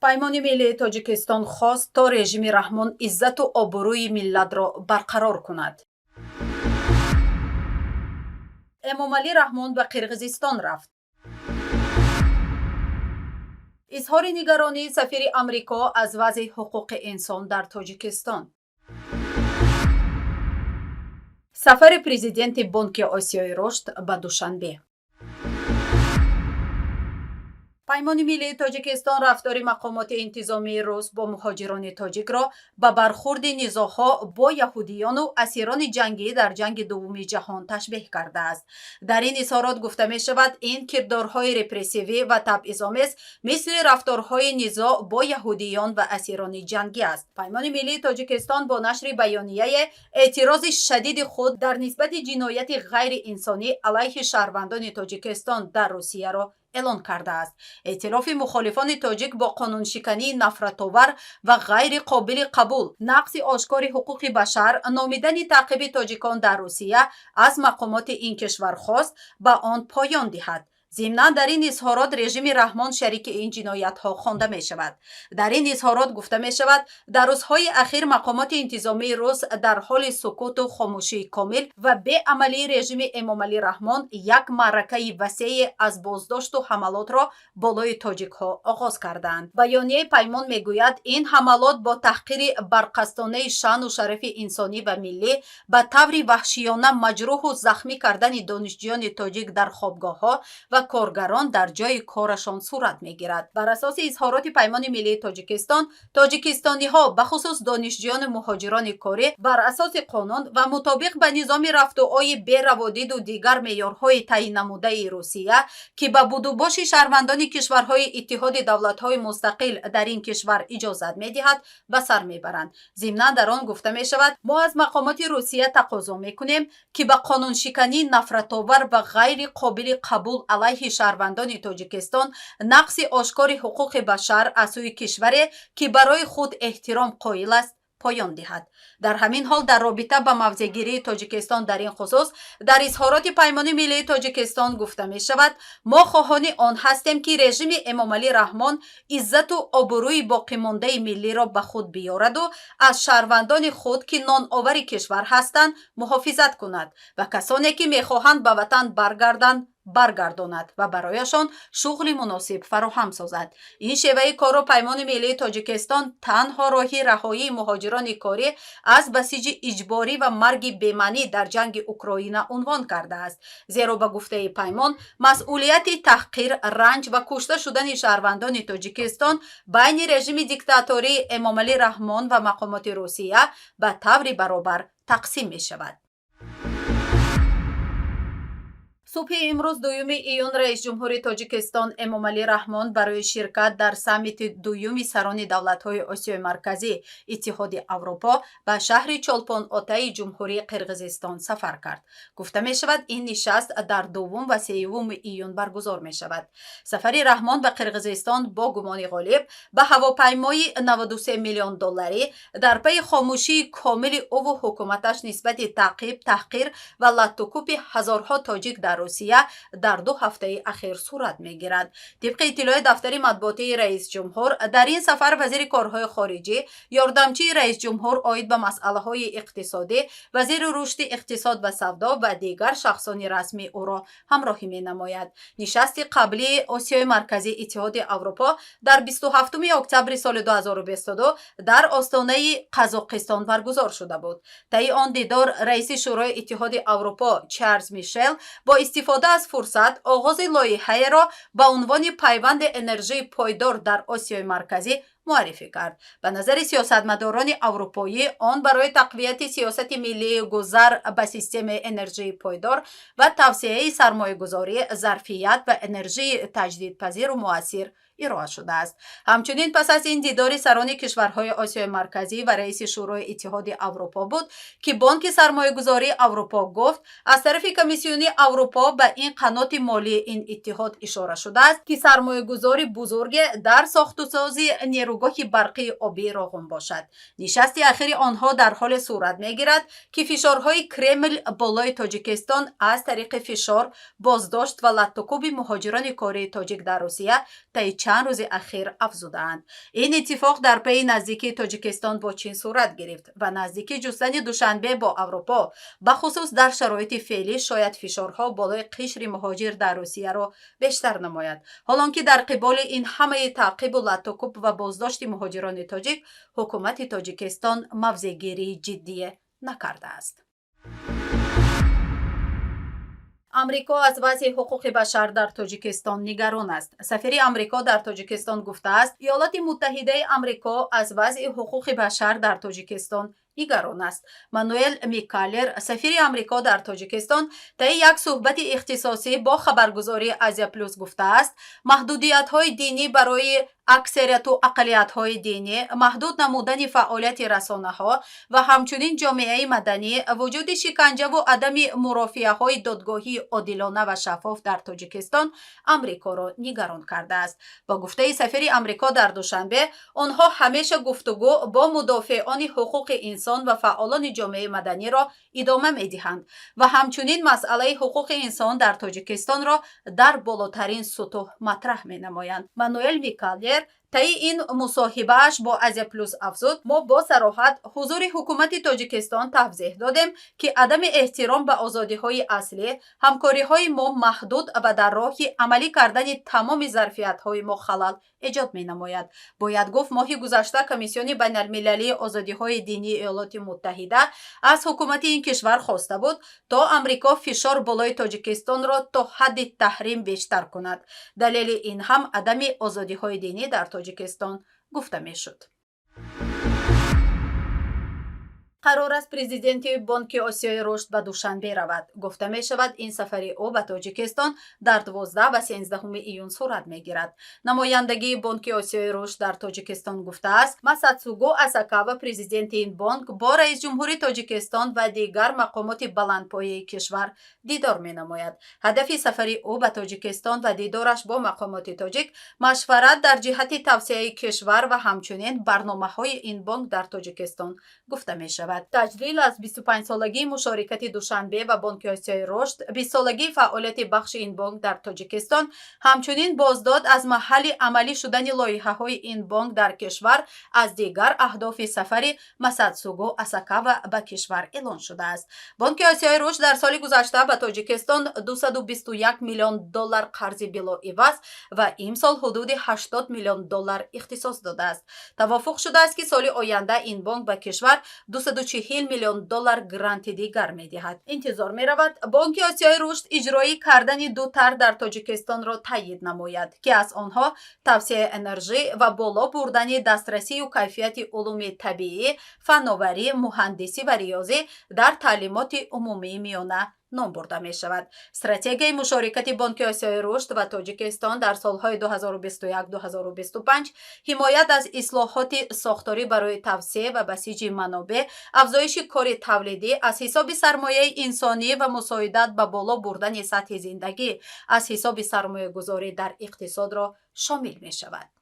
паймони миллии тоҷикистон хост то режими раҳмон иззату обрӯи миллатро барқарор кунад. эмомалӣ раҳмон ба қирғизистон рафт. изҳори нигаронии сафири амрико аз вазъи ҳуқуқи инсон дар тоҷикистон. сафари президенти Бонки Осиёи рушд ба Душанбе. паймони миллии тоҷикистон рафтори мақомоти интизомии рус бо муҳоҷирони тоҷикро ба бархурди низоъҳо бо яҳудиёну асирони ҷангӣ дар ҷанги дуввуми ҷаҳон ташбеҳ кардааст. дар ин изҳорот гуфта мешавад, ин кирдорҳои репрессивӣ ва табъизомез мисли рафторҳои низоъ бо яҳудиён ва асирони ҷангӣ аст. паймони миллии тоҷикистон бо нашри баёнияе эътирози шадиди худ дар нисбати ҷинояти ғайриинсонӣ алайҳи шаҳрвандони тоҷикистон дар Русияро эълон кардааст. эътилофи мухолифони тоҷик бо қонуншикании нафратовар ва ғайри қобили қабул, нақси ошкори ҳуқуқи башар, номидани таъқиби тоҷикон дар Русия аз мақомоти ин кишвар хост ба он поён диҳад. зимнан дар ин изҳорот режими раҳмон шарики ин ҷиноятҳо хонда мешавад. дар ин изҳорот гуфта мешавад, дар рӯзҳои ахир мақомоти интизомии рус дар ҳоли сукуту хомӯшии комил ва беамалии режими Эмомалӣ Раҳмон як маъракаи васеъе аз боздошту ҳамалотро болои тоҷикҳо оғоз кардаанд. баёнияи паймон мегӯяд, ин ҳамалот бо таҳқири барқастонаи шаъну шарафи инсонӣ ва миллӣ ба таври ваҳшиёна маҷрӯҳу захмӣ кардани донишҷӯёни тоҷик дар хобгоҳҳо ва коргарон дар ҷойи корашон сурат мегирад. бар асоси изҳороти паймони миллии тоҷикистон, тоҷикистониҳо ба хусус донишҷӯёни муҳоҷирони корӣ бар асоси қонун ва мутобиқ ба низоми рафтуои бераводиду дигар меъёрҳои таъйиннамудаи Русия, ки ба будубоши шаҳрвандони кишварҳои иттиҳоди давлатҳои мустақил дар ин кишвар иҷозат медиҳад, ба сар мебаранд. зимнан дар он гуфта мешавад, мо аз мақомоти Русия тақозо мекунем, ки ба қонуншикании нафратовар ва ғайри қобили қабул алайҳи шаҳрвандони Тоҷикистон, нақси ошкори ҳуқуқи башар аз сӯи кишваре, ки барои худ эҳтиром қоил аст, поён диҳад. дар ҳамин ҳол дар робита ба мавзеъгирии Тоҷикистон дар ин хусус дар изҳороти паймони миллии Тоҷикистон гуфта мешавад, мо хоҳони он ҳастем, ки режими Эмомалӣ Раҳмон иззату обрӯи боқимондаи миллиро ба худ биёраду аз шаҳрвандони худ, ки ноновари кишвар ҳастанд, муҳофизат кунад ва касоне, ки мехоҳанд ба ватан баргарданд, баргардонад ва барояшон шуғли муносиб фароҳам созад. ин шеваи корро паймони миллии Тоҷикистон танҳо роҳи раҳоии муҳоҷирони корӣ аз басиҷи иҷборӣ ва марги бемаънӣ дар ҷанги Украина унвон кардааст. зеро ба гуфтаи паймон, масъулияти таҳқир, ранҷ ва кушта шудани шаҳрвандони Тоҷикистон байни режими диктатории Эмомалӣ Раҳмон ва мақомоти Русия ба таври баробар тақсим мешавад. субҳи имрӯз 2 июн раисҷумҳури Тоҷикистон Эмомалӣ Раҳмон барои ширкат дар саммити дуюми сарони давлатҳои Осиёи Марказӣ Иттиҳоди Аврупо ба шаҳри Чолпон-Отаи ҷумҳурии Қирғизистон сафар кард. гуфта мешавад, ин нишаст дар 2 ва 3 июн баргузор мешавад. сафари Раҳмон ба Қирғизистон бо гумони ғолиб ба ҳавопаймои $93 миллион дар пайи хомӯшии комили ӯву ҳукуматаш нисбати таъқиб, таҳқир ва латтукӯпи ҳазорҳо тоҷик дар Русия дар 2 ҳафтаи ахир сурат мегирад. тибқи иттилои дафтари матбуотии раисҷумҳур, дар ин сафар вазири корҳои хориҷӣ, ёрдамчии раисҷумҳур оид ба масъалаҳои иқтисодӣ, вазири рушди иқтисод ва савдо ва дигар шахсони расмӣ ӯро ҳамроҳӣ менамояд. нишасти қаблии Осиёи Марказӣ Иттиҳоди Аврупо дар 27 октябри соли 2022 дар остонаи Қазоқистон баргузор шуда буд. таи он дидор раиси шӯрои Иттиҳоди Аврупо Чарлз Мишел бо истифода аз фурсат оғози лоиҳаеро ба унвони пайванди энержии пойдор дар Осиёи Марказӣ муаррифӣ кард. ба назари сиёсатмадорони аврупоӣ, он барои тақвияти сиёсати миллии гузар ба системаи энержии пойдор ва тавсеяи сармоягузорӣ, зарфият ва энержии таҷдидпазиру муассир ироа шудааст. ҳамчунин пас аз ин дидори сарони кишварҳои Осиёи Марказӣ ва раиси шӯрои Иттиҳоди Аврупо буд, ки Бонки сармоягузории Аврупо гуфт, аз тарафи Комиссиони Аврупо ба ин қаноти молии ин иттиҳод ишора шудааст, ки сармоягузори бузурге дар сохтусози нерӯ نیروگاه برقی آبی راغون باشد. نشست اخیر آنها در حال صورت میگیرد که فشارهای کرمل بالای تاجیکستان از طریق فشار بازداشت و لطوکوب مهاجران کره تاجیک در روسیه طی چند روز اخیر افزودند. این اتفاق در پی نزدیکی تاجیکستان با چین صورت گرفت و نزدیکی جستن دوشنبه با اروپا بخصوص در شرایط فعلی شاید فشارها بالای قشر مهاجر در روسیه را بیشتر نماید، حالانکه در قبال این همه تعقیب و لطوکوب و بازداشت مهاجران تاجیک حکومت تاجیکستان موضع‌گیری جدی نکرده است. امریکا از وضع حقوق بشر در تاجیکستان نگران است. سفیر امریکا در تاجیکستان گفته است ایالات متحده امریکا از وضع حقوق بشر در تاجیکستان نگران است. مانوئل میکالر، سفیر امریکا در تاجیکستان، طی یک صحبت اختصاصی با خبرگزاری آزیا پلوس گفته است محدودیت‌های دینی برای اکثریت و اقلیت‌های دینی، محدود نمودن فعالیت رسانه‌ها و همچنین جامعه مدنی، وجود شکنجه و عدم مرافعه‌های دادگاهی عادلانه و شفاف در تاجیکستان امریکا را نگران کرده است. با گفته سفیر امریکا در دوشنبه، آنها همیشه گفتگو با مدافعان حقوق انسان و فعالان جامعه مدنی را ادامه می‌دهند و همچنین مسئله حقوق انسان در تاجیکستان را در بالاترین سطوح مطرح می‌نمایند. مانوئل میکالر طی این مصاحبه‌اش با آزیا پلوس افزود ما با صراحت حضور حکومت تاجیکستان توضیح دادیم که عدم احترام به آزادی‌های اصلی، همکاری‌های ما محدود و در راه عملی کردن تمام ظرفیت‌های ما خلل ایجاد می‌نماید. باید گفت ماه گذشته کمیسیون بین‌المللی آزادی‌های دینی ایالات متحده از حکومت این کشور خواسته بود تا امریکا فشار بالای تاجیکستان را تا حد تحریم بیشتر کند. دلیل این هم عدم آزادی‌های دینی در تاجیکستان گفته میشد. قرار است پرزیدنت بانک آسیای رشد به دوشنبه رود. گفته می شود این سفر او به تاجیکستان در 12 و 13 ایون صورت می گیرد. نمایندگی بانک آسیای رشد در تاجیکستان گفته است مساتسوگو اساکاوا پرزیدنت این بانک با رئیس جمهور تاجیکستان و دیگر مقامات بلندپایه کشور دیدار می نماید. هدف سفر او به تاجیکستان و دیدارش با مقامات تاجیک مشورت در جهت توسعه کشور و همچنین برنامه‌های این بانک در تاجیکستان گفته می شود. تجلیل از 25 سالگی مشارکت دوشنبه و بانک آسیای رشد، 20 سالگی فعالیت بخش این بانک در تاجیکستان، همچنین بازداد از محل عملی شدن لایحه‌های این بانک در کشور از دیگر اهداف سفر مساتسوگو اساکاوا به کشور اعلان شده است. بانک آسیای رشد در سال گذشته به تاجیکستان 221 میلیون دلار قرض بلاعوض و امسال حدود 80 میلیون دلار اختصاص داده است. توافق شده است که سال آینده این بانک به کشور 240 میلیون دلار گرانت دیگر می‌دهد. انتظار می‌رود بانک آسیای رشد اجرایی کردن دو طرح در تاجیکستان را تایید نماید که از آنها توسعه انرژی و بالا بردن دسترسی و کیفیت علوم طبیعی، فناوری، مهندسی و ریاضی در تعلیمات عمومی میانه نام برده می شود. استراتژی مشارکت بانک آسیای رشد و تاجیکستان در سالهای 2021-2025 حمایت از اصلاحات ساختاری برای توسعه و بسیج منابع، افزایش کار تولیدی از حساب سرمایه انسانی و مساعدت به بالا بردن سطح زندگی از حساب سرمایه گذاری در اقتصاد را شامل می شود.